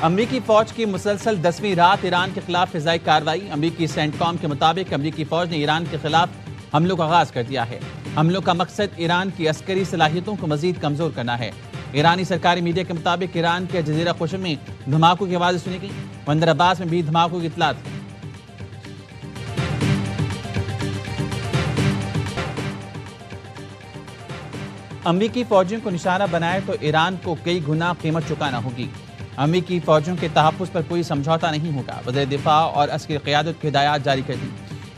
امریکی فوج کی مسلسل 10ویں رات ایران کے خلاف فضائی کارروائی۔ امریکی سینٹ کام کے مطابق امریکی فوج نے ایران کے خلاف حملوں کا آغاز کر دیا ہے۔ حملوں کا مقصد ایران کی عسکری صلاحیتوں کو مزید کمزور کرنا ہے۔ ایرانی سرکاری میڈیا کے مطابق ایران کے جزیرہ خشن میں دھماکوں کی آوازیں سنی گئی۔ بندر عباس میں بھی دھماکوں کی اطلاعات ہیں۔ امریکی فوجیوں کو نشانہ بنائے تو ایران کو کئی گنا قیمت چکانا ہوگی۔ امریکی فوجیوں کے تحفظ پر کوئی سمجھوتا نہیں ہوگا۔ وزیر دفاع اور عسکری قیادت کی ہدایات جاری کر دی۔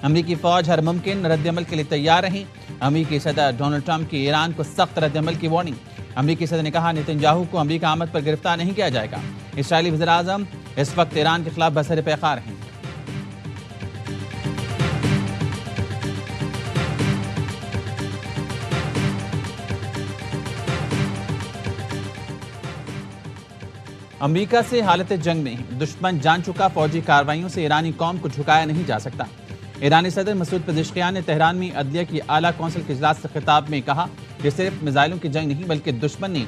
امریکی فوج ہر ممکن رد عمل کے لیے تیار رہیں۔ امریکی صدر ڈونلڈ ٹرمپ کی ایران کو سخت رد عمل کی وارننگ۔ امریکی صدر نے کہا نتنیاہو کو امریکہ آمد پر گرفتار نہیں کیا جائے گا۔ اسرائیلی وزیر اعظم اس وقت ایران کے خلاف بسر پیکار ہیں۔ امریکہ سے حالت جنگ میں دشمن جان چکا فوجی کارروائیوں سے ایرانی قوم کو جھکایا نہیں جا سکتا۔ ایرانی صدر مسعود پزشکیان نے تہران میں عدلیہ کی اعلیٰ کونسل کے اجلاس سے خطاب میں کہا کہ صرف میزائلوں کی جنگ نہیں بلکہ دشمن نے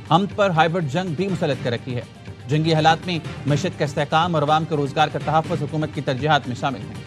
ہم پر ہائبرڈ جنگ بھی مسلط کر رکھی ہے۔ جنگی حالات میں معیشت کا استحکام اور عوام کے روزگار کا تحفظ حکومت کی ترجیحات میں شامل ہیں۔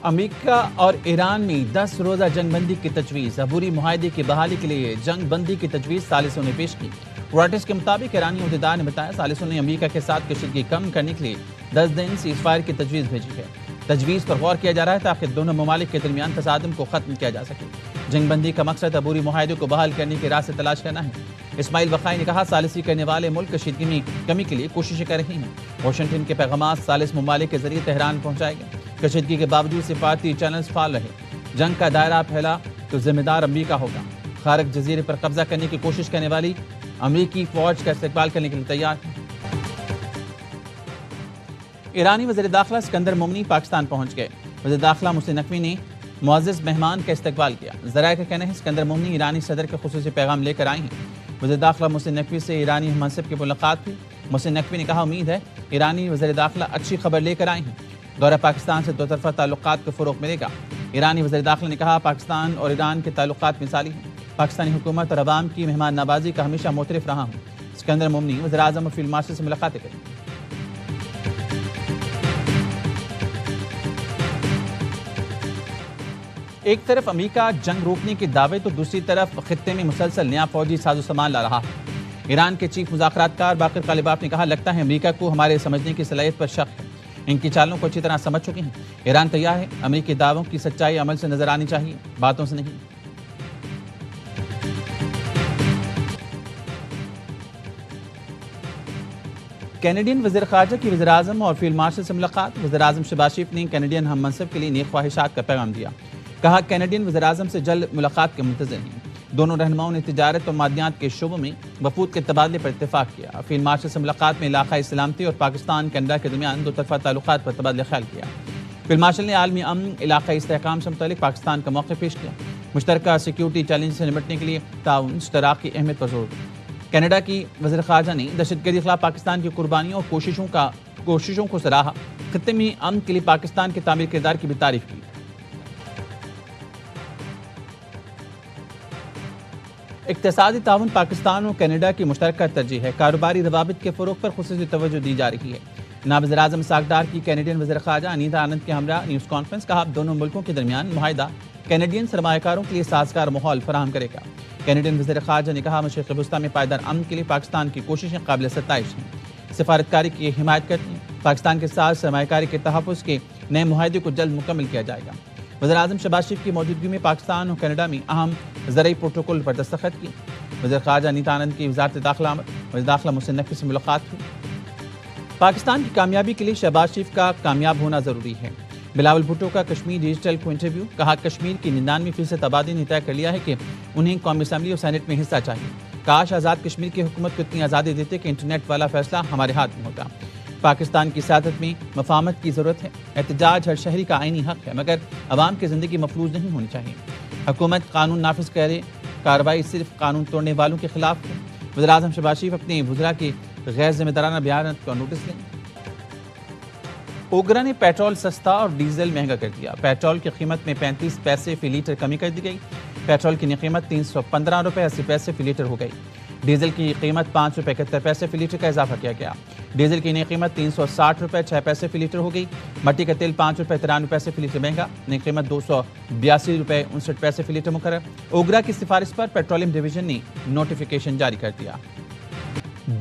امریکہ اور ایران میں 10 روزہ جنگ بندی کی تجویز۔ عبوری معاہدے کی بحالی کے لیے جنگ بندی کی تجویز ثالثوں نے پیش کی۔ رائٹرز کے مطابق ایرانی عہدیدار نے بتایا ثالثوں نے امریکہ کے ساتھ کشیدگی کم کرنے کے لیے 10 دن سیز فائر کی تجویز بھیجی ہے۔ تجویز پر غور کیا جا رہا ہے تاکہ دونوں ممالک کے درمیان تصادم کو ختم کیا جا سکے۔ جنگ بندی کا مقصد عبوری معاہدے کو بحال کرنے کے راستے تلاش کرنا ہے۔ اسماعیل وقائی نے کہا ثالثی کرنے والے ملک کشیدگی میں کمی کے لیے کوششیں کر رہے ہیں۔ واشنگٹن کے پیغامات ثالث ممالک کے ذریعے تہران پہنچائے گئے۔ کشیدگی کے باوجود سفارتی چینلز فعال رہے۔ جنگ کا دائرہ پھیلا تو ذمہ دار امریکہ ہوگا۔ خارق جزیرے پر قبضہ کرنے کی کوشش کرنے والی امریکی فوج کا استقبال کرنے کے لیے تیار ہے۔ ایرانی وزیر داخلہ اسکندر مومنی پاکستان پہنچ گئے۔ وزیر داخلہ محسن نقوی نے معزز مہمان کا استقبال کیا۔ ذرائع کا کہنا ہے اسکندر مومنی ایرانی صدر کے خصوصی پیغام لے کر آئے ہیں۔ وزیر داخلہ محسن نقوی سے ایرانی ہم منصب کی ملاقات ہوئی۔ محسن نقوی نے کہا امید ہے ایرانی وزیر داخلہ اچھی خبر لے کر آئے ہیں۔ دورہ پاکستان سے دو طرفہ تعلقات کو فروغ ملے گا۔ ایرانی وزیر داخلہ نے کہا پاکستان اور ایران کے تعلقات مثالی ہیں۔ پاکستانی حکومت اور عوام کی مہمان نوازی کا ہمیشہ معترف رہا ہوں۔ اسکندر مومنی وزیر اعظم اور فیلڈ مارشل سے ملاقاتیں کریں۔ ایک طرف امریکہ جنگ روکنے کے دعوے تو دوسری طرف خطے میں مسلسل نیا فوجی ساز و سامان لا رہا ہے۔ ایران کے چیف مذاکرات کار باقر غالباف نے کہا لگتا ہے امریکہ کو ہمارے سمجھنے کی صلاحیت پر شک ہے۔ ان کی چالوں کو اچھی طرح سمجھ چکے ہیں۔ ایران تیار ہے، امریکی دعووں کی سچائی عمل سے نظر آنی چاہیے، باتوں سے نہیں۔ کینیڈین وزیر خارجہ کی وزیر اعظم اور فیلڈ مارشل سے ملاقات۔ وزیر اعظم شہباز شریف نے کینیڈین ہم منصب کے لیے نیک خواہشات کا پیغام دیا۔ کہا کینیڈین وزیر اعظم سے جلد ملاقات کے منتظر ہیں۔ دونوں رہنماؤں نے تجارت اور معدنیات کے شعبوں میں وفود کے تبادلے پر اتفاق کیا۔ فیلڈ مارشل سے ملاقات میں علاقائی سلامتی اور پاکستان کینیڈا کے درمیان دو طرفہ تعلقات پر تبادلہ خیال کیا۔ فیلڈ مارشل نے عالمی امن، علاقائی استحکام سے متعلق پاکستان کا موقف پیش کیا۔ مشترکہ سیکیورٹی چیلنج سے نمٹنے کے لیے تعاون اشتراک کی اہمیت پر زور دیا۔ کینیڈا کی وزیر خارجہ نے دہشت گردی کے خلاف پاکستان کی قربانیوں اور کوششوں کو سراہا۔ خطے میں امن کے لیے پاکستان کے تعمیر کردار کی بھی تعریف کی۔ اقتصادی تعاون پاکستان اور کینیڈا کی مشترکہ ترجیح ہے۔ کاروباری روابط کے فروغ پر خصوصی توجہ دی جا رہی ہے۔ نائب وزیر اعظم اسحاق ڈار کی کینیڈین وزیر خارجہ انیتا آنند کے ہمراہ نیوز کانفرنس۔ کہا دونوں ملکوں کے درمیان معاہدہ کینیڈین سرمایہ کاروں کے لیے سازگار ماحول فراہم کرے گا۔ کینیڈین وزیر خارجہ نے کہا مشرق وسطیٰ میں پائیدار امن کے لیے پاکستان کی کوششیں قابل ستائش ہیں۔ سفارتکاری کی حمایت کرتی ہیں۔ پاکستان کے ساتھ سرمایہ کاری کے تحفظ کے نئے معاہدے کو جلد مکمل کیا جائے گا۔ وزیر اعظم شہباز شریف کی موجودگی میں پاکستان اور کینیڈا میں اہم زرعی پروٹوکول پر دستخط کی۔ وزیر خارجہ انیتا آنند کی وزارت داخلہ وزیر داخلہ محسن نقوی سے ملاقات ہوئی۔ پاکستان کی کامیابی کے لیے شہباز شریف کا کامیاب ہونا ضروری ہے۔ بلاول بھٹو کا کشمیر ڈیجیٹل کو انٹرویو۔ کہا کشمیر کی 99% آبادی نے طے کر لیا ہے کہ انہیں قومی اسمبلی اور سینٹ میں حصہ چاہیے۔ کاش آزاد کشمیر کی حکومت کو اتنی آزادی دیتے کہ انٹرنیٹ والا فیصلہ ہمارے ہاتھ میں ہوتا۔ پاکستان کی سیاست میں مفاہمت کی ضرورت ہے۔ احتجاج ہر شہری کا آئینی حق ہے مگر عوام کی زندگی مفلوج نہیں ہونی چاہیے۔ حکومت قانون نافذ کرے، کارروائی صرف قانون توڑنے والوں کے خلاف ہے۔ وزیر اعظم شہباز شریف اپنے وزراء کے غیر ذمہ دارانہ بیانات کا نوٹس لیں۔ اوگرا نے پیٹرول سستا اور ڈیزل مہنگا کر دیا۔ پیٹرول کی قیمت میں 35 پیسے فی لیٹر کمی کر دی گئی۔ پیٹرول کی قیمت 315 روپے 80 پیسے فی لیٹر ہو گئی۔ ڈیزل کی قیمت 5 روپے 71 پیسے فی لیٹر کا اضافہ کیا گیا۔ ڈیزل کی نئی قیمت 360 روپے 6 پیسے فی لیٹر ہو گئی۔ مٹی کا تیل 5 روپے 93 پیسے فی لیٹر مہنگا، نئی قیمت 282 روپے 59 پیسے فی لیٹر مقرر۔ اوگرا کی سفارش پر پیٹرولیم ڈویژن نے نوٹیفیکیشن جاری کر دیا۔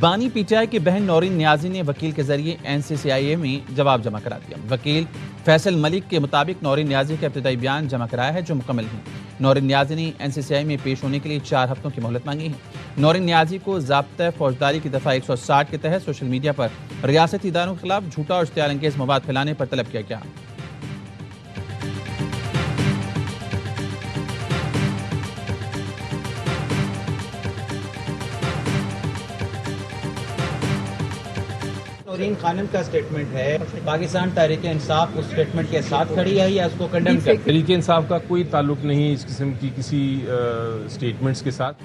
بانی پی ٹی آئی کی بہن نورین نیازی نے وکیل کے ذریعے NCCIA میں جواب جمع کرا دیا۔ وکیل فیصل ملک کے مطابق نورین نیازی کا ابتدائی بیان جمع کرایا ہے جو مکمل ہے۔ نورین نیازی نے NCCI میں پیش ہونے کے لیے 4 ہفتوں کی مہلت مانگی ہے۔ نورین نیازی کو ضابطۂ فوجداری کی دفعہ 160 کے تحت سوشل میڈیا پر ریاستی اداروں کے خلاف جھوٹا اور اشتعال انگیز مواد پھیلانے پر طلب کیا گیا۔ نورین خانم کا سٹیٹمنٹ ہے، پاکستان تحریک انصاف اس سٹیٹمنٹ کے ساتھ کھڑی ہے یا اس کو کنڈیم کرتی ہے؟ تحریک انصاف کا کوئی تعلق نہیں اس قسم کی کسی سٹیٹمنٹس کے ساتھ۔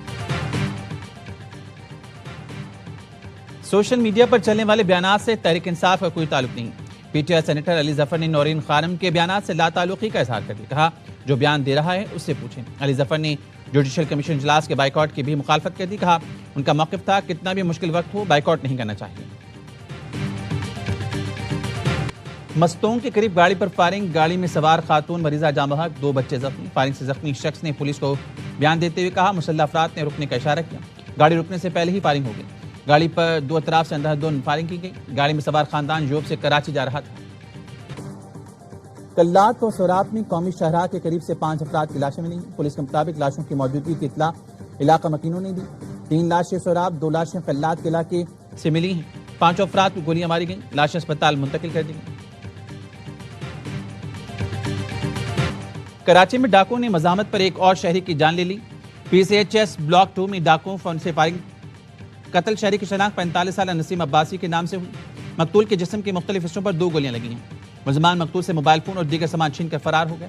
سوشل میڈیا پر چلنے والے بیانات سے تحریک انصاف کا کوئی تعلق نہیں۔ P T I senator Ali Zafar نے نورین خانم کے بیانات سے لا تعلقی کا اظہار کر دیا، کہا جو بیان دے رہا ہے اس سے پوچھیں۔ علی ظفر نے جوڈیشل کمیشن اجلاس کے بائیکاٹ کی بھی مخالفت کر دی، کہا ان کا موقف تھا کتنا بھی مشکل وقت ہو بائیکاٹ نہیں کرنا چاہیے۔ مستونگ کے قریب گاڑی پر فائرنگ، گاڑی میں سوار خاتون مریضہ جاں بحق، 2 بچے زخمی۔ فائرنگ سے زخمی شخص نے پولیس کو بیان دیتے ہوئے کہا مسلح افراد نے رکنے کا اشارہ کیا، گاڑی رکنے سے پہلے ہی فائرنگ ہو گئی۔ گاڑی پر 2 اطراف سے اندھادھند فائرنگ کی گئی۔ گاڑی میں سوار خاندان یوب سے کراچی جا رہا تھا۔ کلات اور سورات میں قومی شاہراہ کے قریب سے 5 افراد کی لاشیں ملی۔ پولیس کے مطابق لاشوں کی موجودگی کی اطلاع علاقہ مکینوں نے دی۔ 3 لاشیں سوراب، 2 لاشیں کلات کے علاقے سے ملی ہیں۔ 5 افراد کو گولیاں ماری گئیں، لاشیں اسپتال منتقل کر دی گئیں۔ کراچی میں ڈاکو نے مزاحمت پر ایک اور شہری کی جان لے لی۔ PCHS بلاک 2 میں ڈاکو فون سے فائرنگ، قتل شہری کی شناخت 45 سالہ نسیم عباسی کے نام سے ہوئی۔ مقتول کے جسم کے مختلف حصوں پر 2 گولیاں لگی ہیں۔ ملزمان مقتول سے موبائل فون اور دیگر سامان چھین کر فرار ہو گئے۔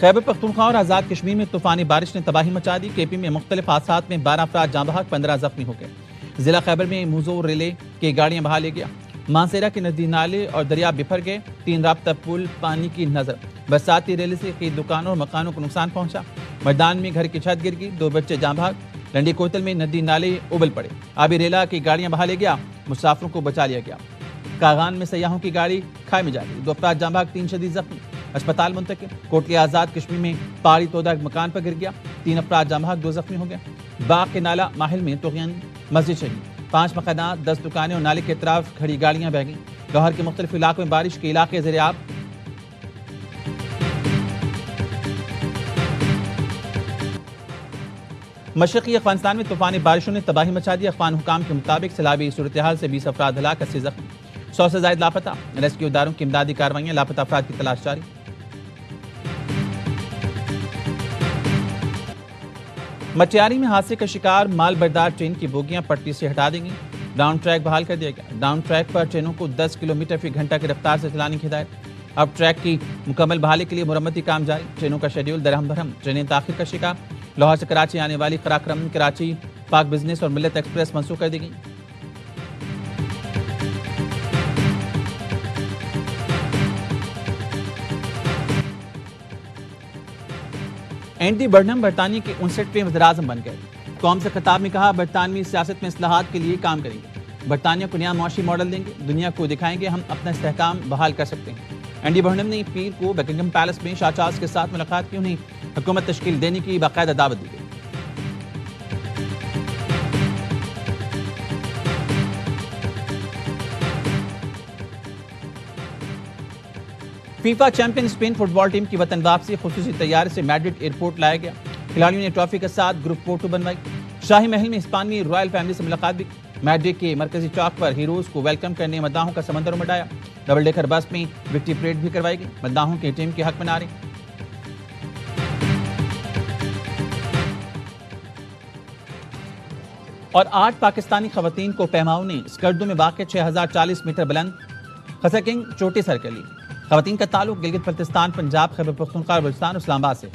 خیبر پختونخوا اور آزاد کشمیر میں طوفانی بارش نے تباہی مچا دی۔ KP میں مختلف حادثات میں 12 افراد جاں بحق، 15 زخمی ہو گئے۔ ضلع خیبر میں موزو ریلے کی گاڑیاں بہا لے گیا۔ مانسیرا کے نزدیک نالے اور دریا بفر گئے۔ 3 رابطہ پل پانی کی نظر۔ برساتی ریلے سے کئی دکانوں اور مکانوں کو نقصان پہنچا۔ میدان میں گھر کی چھت گر گئی، 2 بچے جاں بحق۔ لنڈی کوتل میں ندی نالے ابل پڑے، آبی ریلا کی گاڑیاں بہا لے گیا، مسافروں کو بچا لیا گیا۔ کاغان میں سیاحوں کی گاڑی کھائی میں جا گئی، 2 افراد جاں بحق، 3 شدید زخمی، اسپتال منتقل۔ کوٹلی آزاد کشمیر میں پہاڑی تودہ مکان پر گر گیا، 3 افراد جاں بحق، 2 زخمی ہو گئے۔ باغ کے نالہ ماحل میں توغیان مسجد شہید، 5 مکانات، 10 دکانیں اور نالے کے اطراف کھڑی گاڑیاں بہہ گئیں۔ لاہور کے مختلف علاقوں میں بارش کے علاقے زیر آب۔ مشرقی افغانستان میں طوفانی بارشوں نے تباہی مچا دی۔ افغان حکام کے مطابق سیلابی صورتحال سے 20 افراد ہلاک، 80 زخمی، 100 سے زائد لاپتہ۔ ریسکیو اداروں کی امدادی کارروائیاں، لاپتہ افراد کی تلاش جاری۔ مٹیاری میں حادثے کا شکار مال بردار ٹرین کی بوگیاں پٹری سے ہٹا دیں گی، ڈاؤن ٹریک بحال کر دیا گیا۔ ڈاؤن ٹریک پر ٹرینوں کو 10 کلومیٹر فی گھنٹہ کی رفتار سے چلانے کی ہدایت۔ اب ٹریک کی مکمل بحالی کے لیے مرمتی کام جاری۔ ٹرینوں کا شیڈیول درہم برہم، ٹرینیں تاخیر کا شکار۔ لاہور سے کراچی آنے والی قراقرم، کراچی پاک بزنس اور ملت ایکسپریس منسوخ کر دی گئی۔ اینڈی برنہم برطانیہ کے 59ویں وزیر اعظم بن گئے۔ قوم سے خطاب میں کہا برطانوی سیاست میں اصلاحات کے لیے کام کریں گے، برطانیہ کو نیا معاشی ماڈل دیں گے، دنیا کو دکھائیں گے ہم اپنا استحکام بحال کر سکتے ہیں۔ اینڈی برنہم نے پیر کو بکنگھم پیلس میں شاہ چارلس کے ساتھ ملاقات کی، انہیں حکومت تشکیل دینے کی باقاعدہ دعوت دی گئی۔ فیفا چیمپئن اسپین فٹ بال ٹیم کی وطن واپسی خصوصی طیارے سے میڈرڈ ایئرپورٹ لایا گیا۔ کھلاڑیوں نے ٹرافی کے ساتھ گروپ فوٹو بنوائی۔ شاہی محل میں ہسپانوی رائل فیملی سے ملاقات بھی۔ میڈرڈ کے مرکزی چوک پر ہیروز کو ویلکم کرنے مداحوں کا سمندر مڈایا۔ ڈبل ڈیکر بس میں وکٹری پریڈ بھی کروائی گئی، مداحوں کی ٹیم کے حق میں نعرے۔ اور 8 پاکستانی خواتین کو پیماؤں نے اسکردو میں واقع 6040 میٹر بلند خسر کنگ چوٹی سر کر لی۔ خواتین کا تعلق گلگت بلتستان، پنجاب، خیبر پختونخوا اور بلوچستان اور اسلام آباد سے۔